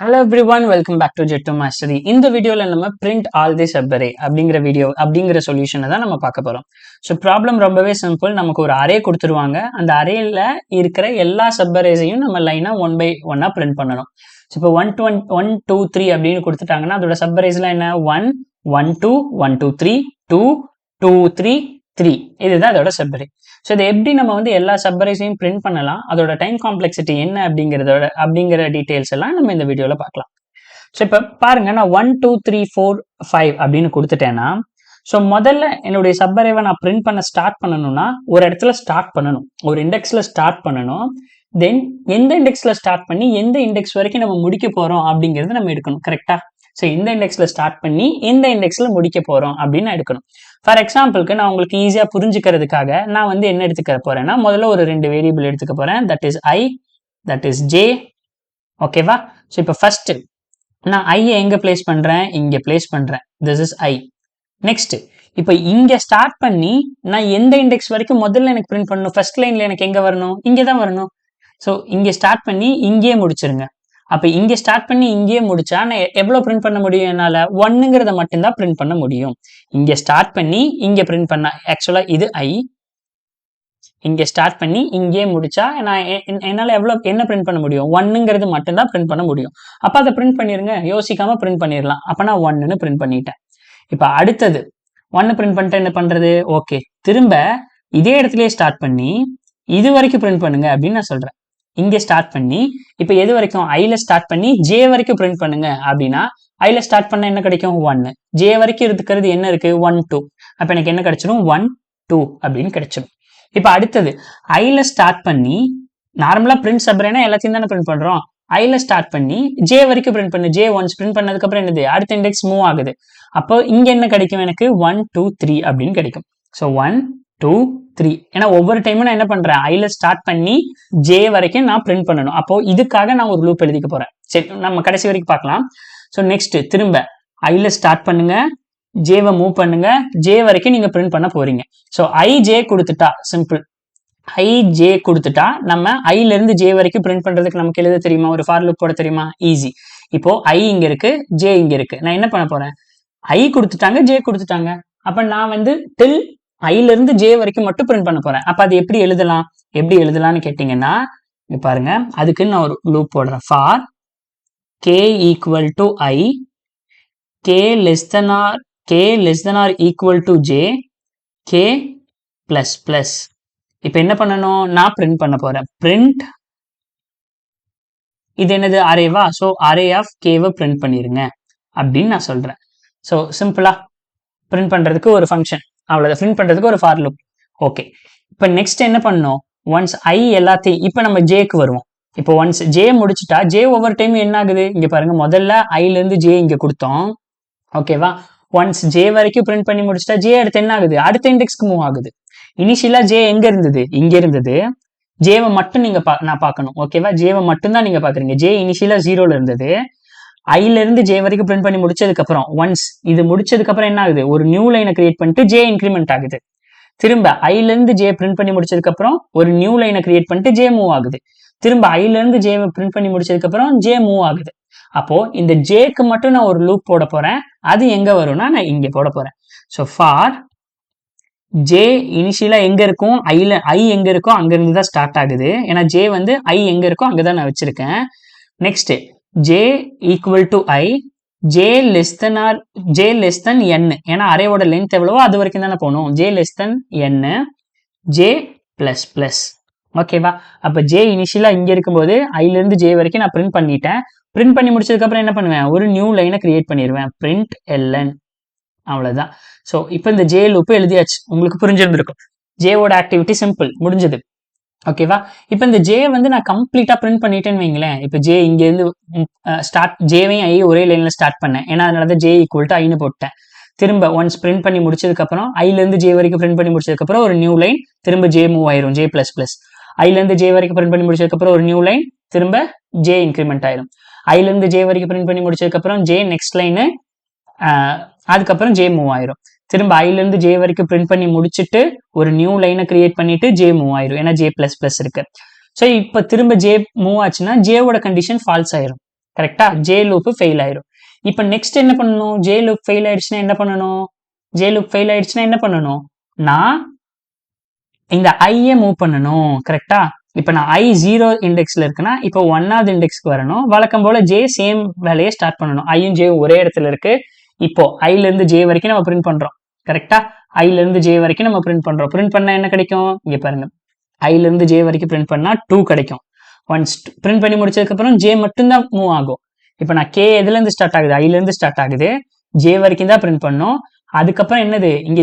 Hello everyone, welcome back to Jet2 Mastery. இந்த வீடியோல நம்ம print all the subarray அப்படிங்கிற சொல்யூஷனை தான் நம்ம பார்க்க போறோம். ஸோ ப்ராப்ளம் ரொம்பவே சிம்பிள். நமக்கு ஒரு அரே கொடுத்துருவாங்க. அந்த அரேல இருக்கிற எல்லா சப்பரேஸையும் நம்ம லைனா 1 by 1 பிரிண்ட் பண்ணணும். ஸோ இப்போ 1 2 3 அப்படின்னு கொடுத்துட்டாங்கன்னா அதோட சப்பரேஸ்லாம் என்ன 1 1 2 1 2 3 2 2 3 3 இதுதான் அதோட சப்பரே. ஸோ இதை எப்படி நம்ம வந்து எல்லா சப்பரேஸையும் பிரிண்ட் பண்ணலாம், அதோட டைம் காம்ப்ளெக்சிட்டி என்ன அப்படிங்கிற டீட்டெயில்ஸ் எல்லாம் நம்ம இந்த வீடியோல பார்க்கலாம். ஸோ இப்போ பாருங்க, நான் 1 2 3 4 5 அப்படின்னு கொடுத்துட்டேன்னா, ஸோ முதல்ல என்னுடைய சப்பரேவை நான் பிரிண்ட் பண்ண ஸ்டார்ட் பண்ணணும்னா ஒரு இடத்துல ஸ்டார்ட் பண்ணணும், ஒரு இண்டெக்ஸ்ல ஸ்டார்ட் பண்ணணும். தென் எந்த இண்டெக்ஸ்ல ஸ்டார்ட் பண்ணி எந்த இண்டெக்ஸ் வரைக்கும் நம்ம முடிக்க போறோம் அப்படிங்கிறது நம்ம எடுக்கணும். கரெக்டா? ஸோ இந்த இண்டெக்ஸ்ல ஸ்டார்ட் பண்ணி எந்த இண்டெக்ஸ்ல முடிக்க போறோம் அப்படின்னு எடுக்கணும். ஃபார் எக்ஸாம்பிளுக்கு நான் உங்களுக்கு ஈஸியா புரிஞ்சுக்கிறதுக்காக நான் வந்து என்ன எடுத்துக்க போறேன்னா, முதல்ல ஒரு 2 வேரியபிள் எடுத்துக்க போறேன். That is I, that is J. ஓகேவா? ஸோ இப்போ ஃபர்ஸ்ட் நான் ஐயை எங்க பிளேஸ் பண்றேன், இங்க பிளேஸ் பண்றேன். This is I. நெக்ஸ்ட் இப்போ இங்க ஸ்டார்ட் பண்ணி நான் எந்த இண்டெக்ஸ் வரைக்கும் முதல்ல எனக்கு பிரிண்ட் பண்ணணும், ஃபர்ஸ்ட் லைன்ல எனக்கு எங்க வரணும், இங்கே தான் வரணும். ஸோ இங்க ஸ்டார்ட் பண்ணி இங்கேயே முடிச்சிருங்க. அப்ப இங்க ஸ்டார்ட் பண்ணி இங்கேயே முடிச்சா நான் எவ்வளவு பிரிண்ட் பண்ண முடியும், என்னால 1ங்கிறத மட்டும்தான் பிரிண்ட் பண்ண முடியும். இங்க ஸ்டார்ட் பண்ணி இங்க பிரிண்ட் பண்ண, ஆக்சுவலா இது ஐ, இங்க ஸ்டார்ட் பண்ணி இங்கே முடிச்சா நான் என்னால என்ன பிரிண்ட் பண்ண முடியும், 1ங்கிறது மட்டும்தான் பிரிண்ட் பண்ண முடியும். அப்ப அதை பிரிண்ட் பண்ணிருங்க, யோசிக்காம பிரிண்ட் பண்ணிடலாம். அப்ப நான் 1ன்னு பிரிண்ட் பண்ணிட்டேன். இப்ப அடுத்தது 1 பிரிண்ட் பண்ணிட்டு என்ன பண்றது, ஓகே திரும்ப இதே இடத்துலயே ஸ்டார்ட் பண்ணி இது வரைக்கும் பிரிண்ட் பண்ணுங்க அப்படின்னு நான் சொல்றேன். இங்க ஸ்டார்ட் பண்ணி இப்ப எது வரைக்கும், ஐல ஸ்டார்ட் பண்ணி ஜே வரைக்கும் பிரிண்ட் பண்ணுங்க அப்படின்னா, ஐல ஸ்டார்ட் பண்ண என்ன கிடைக்கும் 1, ஜே வரைக்கும் இருக்கிறது என்ன இருக்கு 1 2. அப்ப எனக்கு என்ன கிடைச்சிடும் 1 2 அப்படின்னு கிடைச்சிடும். இப்ப அடுத்தது ஐல ஸ்டார்ட் பண்ணி, நார்மலா பிரிண்ட் சப்ரேனா எல்லாத்தையும் தானே பிரிண்ட் பண்றோம். ஐல ஸ்டார்ட் பண்ணி ஜே வரைக்கும் பிரிண்ட் பண்ணு. ஜே ஒன்ஸ் பிரிண்ட் பண்ணதுக்கு அப்புறம் என்னது, அடுத்த இண்டெக்ஸ் மூவ் ஆகுது. அப்போ இங்க என்ன கிடைக்கும் எனக்கு 1 2 3 அப்படின்னு கிடைக்கும். ஸோ 1 2 3. ஏன்னா ஒவ்வொரு டைமும் நான் என்ன பண்றேன், ஐல ஸ்டார்ட் பண்ணி ஜே வரைக்கும் நான் பிரிண்ட் பண்ணணும். அப்போ இதுக்காக நான் ஒரு லூப் எழுதிக்க போறேன். சரி, நம்ம கடைசி வரைக்கும் பார்க்கலாம். ஸோ நெக்ஸ்ட் திரும்ப ஐல ஸ்டார்ட் பண்ணுங்க, ஜேவை மூவ் பண்ணுங்க, ஜே வரைக்கும் நீங்க பிரிண்ட் பண்ண போறீங்க. ஸோ ஐ ஜே கொடுத்துட்டா சிம்பிள், ஐ ஜே கொடுத்துட்டா நம்ம ஐல இருந்து ஜே வரைக்கும் பிரிண்ட் பண்றதுக்கு நமக்கு எழுத தெரியுமா, ஒரு ஃபார் லூப் போட தெரியுமா, ஈஸி. இப்போ ஐ இங்க இருக்கு, ஜே இங்க இருக்கு. நான் என்ன பண்ண போறேன், ஐ கொடுத்துட்டாங்க, ஜே கொடுத்துட்டாங்க. அப்ப நான் வந்து டில் ஐல இருந்து ஜே வரைக்கும் மட்டும் பிரிண்ட் பண்ண போறேன். அப்ப அது எப்படி எழுதலாம்னு கேட்டீங்கன்னா, இங்க பாருங்க, அதுக்கு நான் ஒரு லூப் போடுறேன். For k equal to i, k less than or equal to j, k plus plus. இப்ப என்ன பண்ணணும், நான் பிரிண்ட் பண்ண போறேன். பிரிண்ட் இது என்னது, அரேவா? ஸோ அரே ஆஃப் கேவை பிரிண்ட் பண்ணிருங்க அப்படின்னு நான் சொல்றேன். ஸோ சிம்பிளா பிரிண்ட் பண்றதுக்கு ஒரு ஃபங்க்ஷன், அவ்வளவுதான். பிரிண்ட் பண்றதுக்கு ஒரு ஃபார் லூப். ஓகே, இப்போ நெக்ஸ்ட் என்ன பண்ணணும், ஒன்ஸ் ஐ எல்லாத்தையும், இப்போ நம்ம ஜேக்கு வருவோம். இப்போ ஒன்ஸ் ஜே முடிச்சுட்டா, ஜே ஒவ்வொரு டைம் என்ன ஆகுது, இங்க பாருங்க, முதல்ல ஐல இருந்து ஜே இங்க கொடுத்தோம். ஓகேவா? ஒன்ஸ் ஜே வரைக்கும் பிரிண்ட் பண்ணி முடிச்சுட்டா ஜே அடுத்து என்ன ஆகுது, அடுத்த இண்டெக்ஸ்க்கு மூவ் ஆகுது. இனிஷியலா ஜே எங்க இருந்தது, இங்க இருந்தது. ஜேவை மட்டும் நீங்க நான் பார்க்கணும். ஓகேவா? ஜேவை மட்டும் தான் நீங்க பாக்குறீங்க. ஜே இனிஷியலா 0ல இருந்தது. ஐல இருந்து ஜே வரைக்கும் பிரிண்ட் பண்ணி முடிச்சதுக்கு அப்புறம், ஒன்ஸ் இது முடிச்சதுக்கு அப்புறம் என்ன ஆகுது, ஒரு நியூ லைனை கிரியேட் பண்ணிட்டு ஜே இன்க்ரிமெண்ட் ஆகுது. திரும்ப ஐல இருந்து ஜே பிரிண்ட் பண்ணி முடிச்சதுக்கு அப்புறம் ஒரு நியூ லைனை கிரியேட் பண்ணிட்டு ஜே மூவ் ஆகுது. திரும்ப ஐல இருந்து ஜே பிரிண்ட் பண்ணி முடிச்சதுக்கு அப்புறம் ஜே மூவ் ஆகுது. அப்போ இந்த ஜேக்கு மட்டும் நான் ஒரு லூப் போட போறேன். அது எங்க வரும்னா நான் இங்க போட போறேன். ஸோ ஃபார் ஜே இனிஷியலா எங்க இருக்கும், ஐ எங்க இருக்கோ அங்க இருந்து தான் ஸ்டார்ட் ஆகுது. ஏன்னா ஜே வந்து ஐ எங்க இருக்கோ அங்கதான் நான் வச்சிருக்கேன். Next J equal to I, J less than N. ஏன்னா அரேவோட லென்த் எவ்வளவோ அது வரைக்கும் தானே போகணும். J less than N, J plus plus. ஓகேவா? அப்ப ஜே இனிஷியலா இங்க இருக்கும்போது ஐல இருந்து ஜே வரைக்கும் நான் பிரிண்ட் பண்ணிட்டேன். பிரிண்ட் பண்ணி முடிச்சதுக்கு அப்புறம் என்ன பண்ணுவேன், ஒரு நியூ லைனை கிரியேட் பண்ணிடுவேன். பிரிண்ட் எல்என், அவ்வளவுதான். ஸோ இப்போ இந்த ஜே லூப் எழுதியாச்சு, உங்களுக்கு புரிஞ்சிருந்திருக்கும். ஜேவோட ஆக்டிவிட்டி சிம்பிள், முடிஞ்சது. ஓகேவா? இப்போ இந்த ஜே வந்து நான் கம்ப்ளீட்டா பிரிண்ட் பண்ணிட்டேன்னு வைங்களேன். இப்போ ஜே இங்க இருந்து ஜேவையும் ஐ ஒரே லைன்ல ஸ்டார்ட் பண்ணேன். ஏன்னா அதனாலதான் ஜே ஈக்குவல் டு ஐன்னு போட்டேன். திரும்ப ஒன்ஸ் பிரிண்ட் பண்ணி முடிச்சதுக்கு அப்புறம் ஐல இருந்து ஜே வரைக்கும் பிரிண்ட் பண்ணி முடிச்சதுக்கு அப்புறம் ஒரு நியூ லைன், திரும்ப ஜே மூவ் ஆயிரும், ஜே பிளஸ் பிளஸ். ஐல இருந்து ஜே வரைக்கும் பிரிண்ட் பண்ணி முடிச்சதுக்கு அப்புறம் ஒரு நியூ லைன், திரும்ப ஜே இன்க்ரிமெண்ட் ஆயிரும். ஐல இருந்து ஜே வரைக்கும் பிரிண்ட் பண்ணி முடிச்சதுக்கு அப்புறம் ஜே நெக்ஸ்ட் லைனு, அதுக்கப்புறம் ஜே மூவ் ஆயிரும். திரும்ப ஐல இருந்து ஜே வரைக்கும் பிரிண்ட் பண்ணி முடிச்சுட்டு ஒரு நியூ லைனை கிரியேட் பண்ணிட்டு ஜே மூவ் ஆயிரும். ஏன்னா ஜே பிளஸ் பிளஸ் இருக்கு. ஸோ இப்போ திரும்ப ஜே மூவ் ஆச்சுன்னா ஜேவோட கண்டிஷன் ஃபால்ஸ் ஆயிரும். கரெக்டா? ஜே லூப் ஃபெயில் ஆயிரும். இப்போ நெக்ஸ்ட் என்ன பண்ணணும்? ஜே லூப் ஃபெயில் ஆயிடுச்சுன்னா என்ன பண்ணணும்? ஜே லூப் ஃபெயில் ஆயிடுச்சுன்னா என்ன பண்ணணும்? நான் இந்த ஐயை மூவ் பண்ணணும். கரெக்டா? இப்போ நான் ஐ 0 இண்டெக்ஸ்ல இருக்குன்னா இப்போ 1வது இண்டெக்ஸ்க்கு வரணும். வழக்கம் போல ஜே சேம் வேலையை ஸ்டார்ட் பண்ணணும். ஐயும் ஜே ஒரே இடத்துல இருக்கு. இப்போ ஐல இருந்து ஜே வரைக்கும் நம்ம பிரிண்ட் பண்றோம். கரெக்டா? ஐல இருந்து ஜே வரைக்கும் நம்ம பிரிண்ட் பண்றோம். பிரிண்ட் பண்ணா என்ன கிடைக்கும்? இங்க பாருங்க, ஐல இருந்து ஜே வரைக்கும் பிரிண்ட் பண்ணா 2 கிடைக்கும். ஒன்ஸ் பிரிண்ட் பண்ணி முடிச்சதுக்கு அப்புறம் ஜே மட்டும் தான் மூவ் ஆகும். இப்போ நான் கே எதுல இருந்து ஸ்டார்ட் ஆகுது? ஐல இருந்து ஸ்டார்ட் ஆகுது. ஜே வரைக்கும் தான் பிரிண்ட் பண்ணும். அதுக்கப்புறம் என்னது? இங்க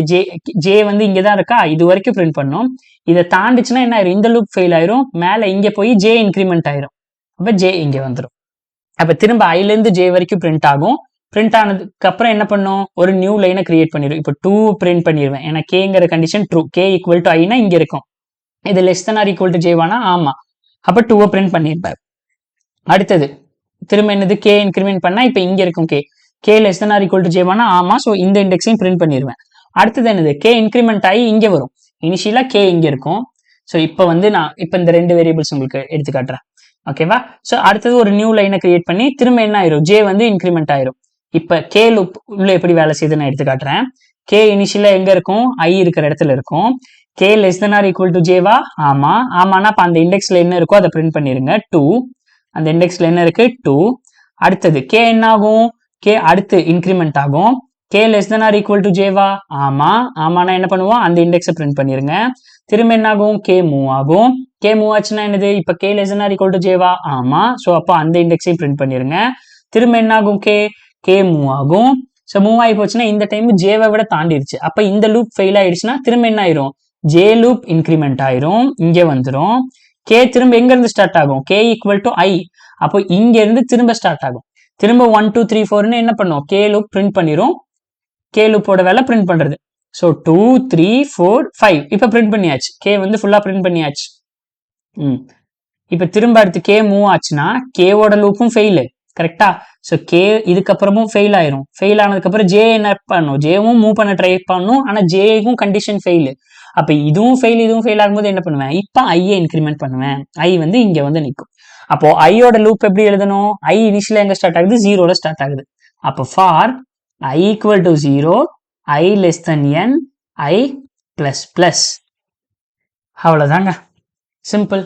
ஜே வந்து இங்கதான் இருக்கா, இது வரைக்கும் பிரிண்ட் பண்ணும். இதை தாண்டிச்சுன்னா என்ன ஆயிரும்? இந்த லூப் ஃபெயில் ஆயிரும். மேல இங்க போய் ஜே இன்க்ரிமெண்ட் ஆயிரும். அப்ப ஜே இங்க வந்துடும். அப்ப திரும்ப ஐல இருந்து ஜே வரைக்கும் பிரிண்ட் ஆகும். பிரிண்ட் ஆனதுக்கு அப்புறம் என்ன பண்ணும்? ஒரு நியூ லைனை கிரியேட் பண்ணிடும். இப்போ 2 பிரிண்ட் பண்ணிடுவேன். ஏன்னா கேங்கிற condition true. K equal to ஐனா இங்க இருக்கும். இது less than or equal to ஜேவானா? ஆமா. அப்ப 2 பிரிண்ட் பண்ணிருப்பேன். அடுத்தது திரும்ப என்னது? கே இன்க்ரிமெண்ட் பண்ணா இப்ப இங்க இருக்கும் K. K less than or equal to ஜேவானா? ஆமா. ஸோ இந்த இண்டெக்ஸையும் பிரிண்ட் பண்ணிடுவேன். அடுத்தது என்னது? கே இன்க்ரிமெண்ட் ஆகி இங்க வரும். இனிஷியலா கே இங்க இருக்கும். ஸோ இப்போ வந்து நான் இப்போ இந்த 2 வேரியபிள்ஸ் உங்களுக்கு எடுத்து காட்டுறேன். ஓகேவா? ஸோ அடுத்தது ஒரு நியூ லைனை கிரியேட் பண்ணி திரும்ப என்ன ஆயிரும்? ஜே வந்து இன்க்ரிமெண்ட் ஆயிரும். இப்ப கே லூப் உள்ள எப்படி வேலை செய்யுது நான் எடுத்து காட்டுறேன். கே இனிஷியலா எங்க இருக்கும்? ஐ இருக்கிற இடத்துல இருக்கும். K less than or equal to ஜேவா? ஆமா. ஆமானா அப்ப அந்த இண்டெக்ஸ்ல என்ன இருக்கோ அதை பிரிண்ட் பண்ணிருங்க. 2. அந்த இண்டெக்ஸ்ல என்ன இருக்கு? 2. அடுத்தது கே என்ன ஆகும்? கே அடுத்து இன்க்ரிமெண்ட் ஆகும். K less than or equal to ஜேவா? ஆமா. ஆமானா என்ன பண்ணுவோம்? அந்த இண்டெக்ஸை பிரிண்ட் பண்ணிருங்க. திரும்ப என்ன ஆகும்? கே மூவ் ஆகும். கே மூவ் ஆச்சுன்னா என்னது? இப்ப K less than or equal to ஜேவா? ஆமா. சோ அப்போ அந்த இண்டெக்ஸையும் பிரிண்ட் பண்ணிருங்க. திரும்ப என்ன ஆகும்? கே மூவ் ஆகும். ஸோ மூவ் ஆகி போச்சுன்னா இந்த டைம் ஜேவை விட தாண்டிடுச்சு. அப்ப இந்த லூப் ஃபெயில் ஆயிடுச்சுன்னா திரும்ப என்ன ஆயிரும்? ஜே லூப் இன்க்ரிமெண்ட் ஆயிரும். இங்க வந்துடும். கே திரும்ப எங்க இருந்து ஸ்டார்ட் ஆகும்? கே ஈக்குவல் டு ஐ. அப்போ இங்க இருந்து திரும்ப ஸ்டார்ட் ஆகும். திரும்ப 1 2 3 4ன்னு என்ன பண்ணும்? கே லூப் பிரிண்ட் பண்ணிரும். கே லூப்போட வேலை பிரிண்ட் பண்றது. ஸோ 2 3 4 5 இப்ப பிரிண்ட் பண்ணியாச்சு. கே வந்து ஃபுல்லா பிரிண்ட் பண்ணியாச்சு. இப்ப திரும்ப அடுத்து கே மூவ் ஆச்சுன்னா கேவோட லூப்பும் ஃபெயிலு. கரெக்டா? ஸோ கே இதுக்கப்புறமும் ஃபெயில் ஆயிரும். ஃபெயில் ஆனதுக்கு அப்புறம் ஜே என்ன பண்ணும்? ஜேவும் மூவ் பண்ண ட்ரை பண்ணும். ஆனா ஜேக்கும் கண்டிஷன் ஃபெயில். அப்ப இதுவும் ஃபெயில் ஆகும்போது என்ன பண்ணுவேன்? இப்ப ஐயை இன்க்ரிமெண்ட் பண்ணுவேன். ஐ வந்து இங்க வந்து நிற்கும். அப்போ ஐயோட லூப் எப்படி எழுதணும்? ஐ இனிஷியலா எங்க ஸ்டார்ட் ஆகுது? 0ல ஸ்டார்ட் ஆகுது. அப்போ for I equal to 0, i less than n, i plus plus. அவ்வளவுதாங்க, சிம்பிள்.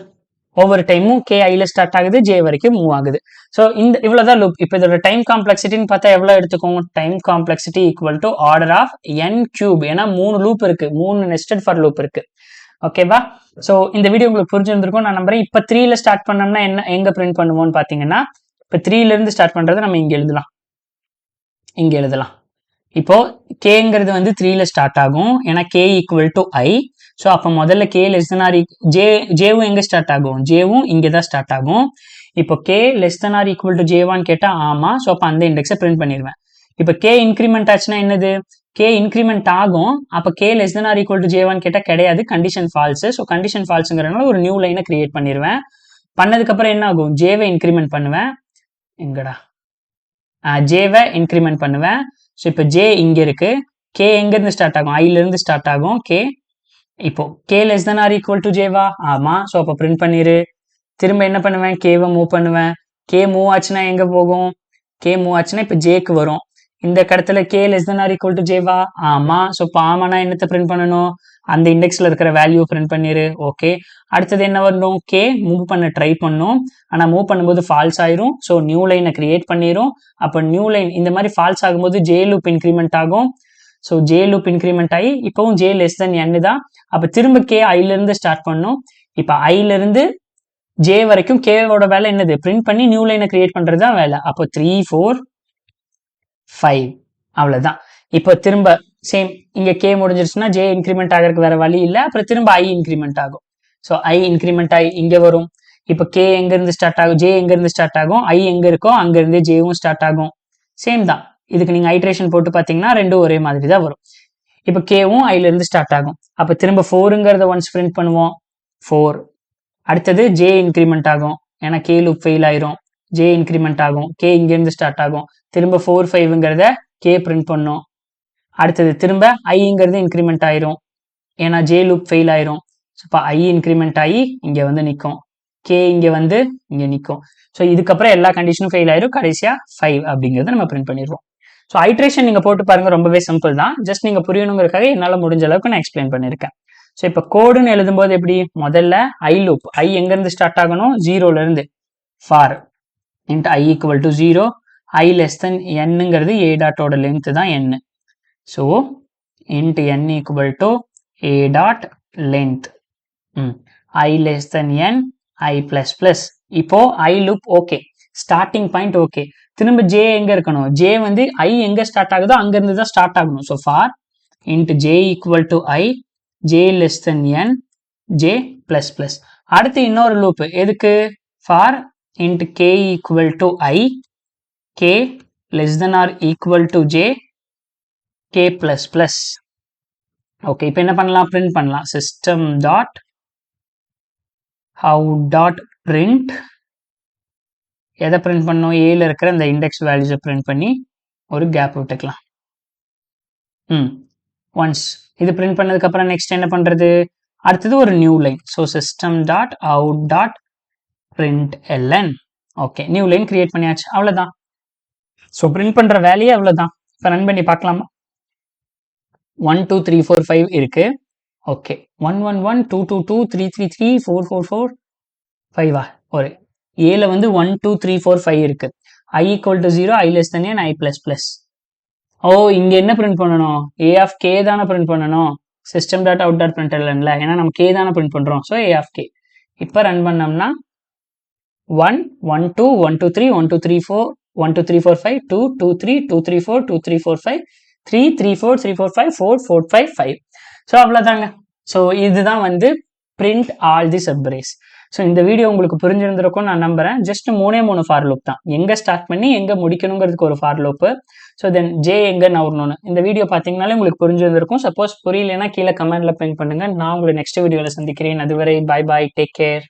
ஒவ்வொரு டைமும் கே ஐல ஸ்டார்ட் ஆகுது, ஜே வரைக்கும் மூவ் ஆகுது. ஸோ இந்த இவ்வளவுதான் லூப். இப்போ இதோட டைம் காம்ப்ளெக்சிட்டின்னு பார்த்தா எவ்வளவு எடுத்துக்கோங்க? Time complexity equal to order of n cube. ஏன்னா 3 லூப் இருக்கு, 3 நெஸ்டட் ஃபார் லூப் இருக்கு. ஓகேவா? ஸோ இந்த வீடியோ உங்களுக்கு புரிஞ்சிருந்திருக்கும் நான் நம்புறேன். இப்போ 3ல ஸ்டார்ட் பண்ணோம்னா என்ன எங்க பிரிண்ட் பண்ணுவோம்னு பாத்தீங்கன்னா, இப்போ 3ல இருந்து ஸ்டார்ட் பண்றதை நம்ம இங்க எழுதலாம். இப்போ கேங்கிறது வந்து 3ல ஸ்டார்ட் ஆகும். ஏன்னா K equal to I. So அப்போ முதல்ல கே லெஸ் தென் ஆர் ஜேவும் எங்க ஸ்டார்ட் ஆகும்? ஜேவும் இங்கே தான் ஸ்டார்ட் ஆகும். இப்போ K less than or equal to ஜேவான்னு கேட்டா ஆமா. ஸோ அப்போ அந்த இண்டெக்ஸை பிரிண்ட் பண்ணிடுவேன். இப்போ கே இன்க்ரிமெண்ட் ஆச்சுன்னா என்னது? கே இன்க்ரிமெண்ட் ஆகும். அப்போ k less than or equal to ஜேவான்னு கேட்டா கிடையாது, கண்டிஷன் ஃபால்ஸ். ஸோ கண்டிஷன் ஃபால்ஸுங்கிறதுனால ஒரு நியூ லைனை கிரியேட் பண்ணிடுவேன். பண்ணதுக்கு அப்புறம் என்ன ஆகும்? ஜேவை இன்க்ரிமெண்ட் பண்ணுவேன். எங்கடா? ஜேவை இன்க்ரிமெண்ட் பண்ணுவேன். ஸோ இப்போ ஜே இங்க இருக்கு. கே எங்க இருந்து ஸ்டார்ட் ஆகும்? ஐல இருந்து ஸ்டார்ட் ஆகும் கே. இப்போ K less than or equal to ஜேவா? ஆமா. ஸோ அப்போ பிரிண்ட் பண்ணிரு. திரும்ப என்ன பண்ணுவேன்? கேவை மூவ் பண்ணுவேன். கே மூவ் ஆச்சுன்னா எங்க போகும்? கே மூவ் ஆச்சுன்னா இப்போ ஜேக்கு வரும். இந்த இடத்துல k less than or equal to ஜேவா? ஆமா. ஸோ இப்போ ஆமானா என்னத்தை பிரிண்ட் பண்ணணும்? அந்த இண்டெக்ஸ்ல இருக்கிற வேல்யூ பிரிண்ட் பண்ணிரு. ஓகே. அடுத்தது என்ன வரணும்? கே மூவ் பண்ண ட்ரை பண்ணும். ஆனா மூவ் பண்ணும்போது ஃபால்ஸ் ஆயிரும். ஸோ நியூ லைனை கிரியேட் பண்ணிரும். அப்போ நியூ லைன் இந்த மாதிரி ஃபால்ஸ் ஆகும்போது ஜே லூப் இன்க்ரிமெண்ட் ஆகும். ஸோ ஜே லூப் இன்க்ரிமெண்ட் ஆகி இப்பவும் ஜே லெஸ் தென் n தான். அப்போ திரும்ப கே ஐல இருந்து ஸ்டார்ட் பண்ணும். இப்போ ஐல இருந்து ஜே வரைக்கும் கேவோட வேலை என்னது? பிரிண்ட் பண்ணி நியூ லைனை கிரியேட் பண்றது தான் வேலை. அப்போ 3 4 5 அவ்வளவுதான். இப்போ திரும்ப சேம் இங்க கே முடிஞ்சிருச்சுன்னா ஜே இன்க்ரிமெண்ட் ஆகிறதுக்கு வேற வழி இல்லை. அப்புறம் திரும்ப ஐ இன்க்ரிமெண்ட் ஆகும். ஸோ ஐ இன்க்ரிமெண்ட் ஆகி இங்க வரும். இப்போ கே எங்க இருந்து ஸ்டார்ட் ஆகும்? ஜே எங்க இருந்து ஸ்டார்ட் ஆகும்? ஐ எங்க இருக்கோ அங்க இருந்து ஜேவும் ஸ்டார்ட் ஆகும். சேம் தான். இதுக்கு நீங்க ஐட்ரேஷன் போட்டு பாத்தீங்கன்னா ரெண்டும் ஒரே மாதிரி தான் வரும். இப்போ கேவும் ஐல இருந்து ஸ்டார்ட் ஆகும். அப்ப திரும்ப 4ங்கிறத ஒன்ஸ் பிரிண்ட் பண்ணுவோம். 4. அடுத்தது ஜே இன்க்ரிமெண்ட் ஆகும். ஏன்னா கே லூப் ஃபெயில் ஆயிரும். ஜே இன்க்ரிமெண்ட் ஆகும். கே இங்க இருந்து ஸ்டார்ட் ஆகும். திரும்ப 4 5ங்கிறத கே பிரிண்ட் பண்ணும். அடுத்தது திரும்ப ஐங்கிறது இன்க்ரிமெண்ட் ஆயிரும். ஏன்னா ஜே லூப் ஃபெயில் ஆயிரும். இப்போ ஐ இன்க்ரிமெண்ட் ஆகி இங்க வந்து நிற்கும். கே இங்க வந்து இங்க நிற்கும். ஸோ இதுக்கப்புறம் எல்லா கண்டிஷனும் ஃபெயில் ஆயிரும், கடைசியா 5 அப்படிங்கிறத நம்ம பிரிண்ட் பண்ணிடுவோம். ஸோ ஐட்ரேஷன் நீங்க போட்டு பாருங்க, ரொம்பவே சிம்பிள் தான். ஜஸ்ட் நீங்க புரியணுங்கிறதுக்காக என்னால முடிஞ்ச அளவுக்கு நான் எக்ஸ்பிளைன் பண்ணிருக்கேன். ஸோ இப்போ கோடுன்னு எழுதும்போது எப்படி, முதல்ல ஐ லூப், ஐ எங்க இருந்து ஸ்டார்ட் ஆகணும், 0ல இருந்து. For int i equal to 0, i less than என்னங்கிறது ஏ டாட்டோட லென்த் தான் n. So int n equal to a dot length, i less than n, i plus plus. இப்போ i loop okay, starting point okay. திரும்ப j எங்க இருக்கணும், J வந்து ஐ எங்க start ஆகுதோ அங்க இருந்து தான் ஸ்டார்ட் ஆகணும். So for int j equal to I, J less than n, j plus plus. அடுத்து இன்னொரு லூப் எதுக்கு, for int k equal to i, k less than or equal to j, k plus plus. Okay, இப்போ என்ன பண்ணலாம், print பண்ணலாம். System dot how dot print, எதை print பண்ணோம், ஏல இருக்கிற இந்த இண்டெக்ஸ் வேல்யூஸை பிரிண்ட் பண்ணி ஒரு கேப் விட்டுக்கலாம். ஒன்ஸ் இது பிரிண்ட் பண்ணதுக்கு அப்புறம் நெக்ஸ்ட் என்ன பண்றது, அடுத்தது ஒரு new line. So system dot out dot print ln. Okay, new line create பண்ணியாச்சு, அவ்வளோதான். ஸோ பிரிண்ட் பண்ற வேலையே அவ்வளோதான். இப்போ ரன் பண்ணி பார்க்கலாமா. 1 2 3 4 5 இருக்கு. ஓகே, 1 1 1 2 2 2 3 3 3 4 4 4 5 ஒரு ஏல வந்து 1 2 3 4 5 இருக்கு. I equal to 0, i less than n, i plus plus. ஓ, இங்க என்ன பிரிண்ட் பண்ணணும், ஏ ஆஃப் கே தானே பிரிண்ட் பண்ணணும். System dot out dot print இல்லைல்ல, ஏன்னா நம்ம கே தானே பிரிண்ட் பண்றோம். So a of k. இப்போ ரன் பண்ணோம்னா 1 1 2 1 2 3 1 2 3 4 1 2 3 4 5 2 2 3 2 3 4 2 3 4 5 3 3 4 3 4 5 4 4 5 5. ஸோ அவ்வளோதாங்க. ஸோ இதுதான் வந்து பிரிண்ட் ஆல் தி சப்ரேஸ். ஸோ இந்த வீடியோ உங்களுக்கு புரிஞ்சிருந்திருக்கும் நான் நம்புறேன். ஜஸ்ட் 3 ஃபார் லூப் தான், எங்க ஸ்டார்ட் பண்ணி எங்க முடிக்கணுங்கிறதுக்கு ஒரு for loop. So then J எங்க நவரணும்னு இந்த வீடியோ பார்த்தீங்கனாலே உங்களுக்கு புரிஞ்சிருந்திருக்கும். சப்போஸ் புரியலன்னா கீழே கமெண்ட்ல பிரிண்ட் பண்ணுங்க. நான் உங்களை நெக்ஸ்ட் வீடியோவில் சந்திக்கிறேன். அதுவரை பாய் பாய், டேக் கேர்.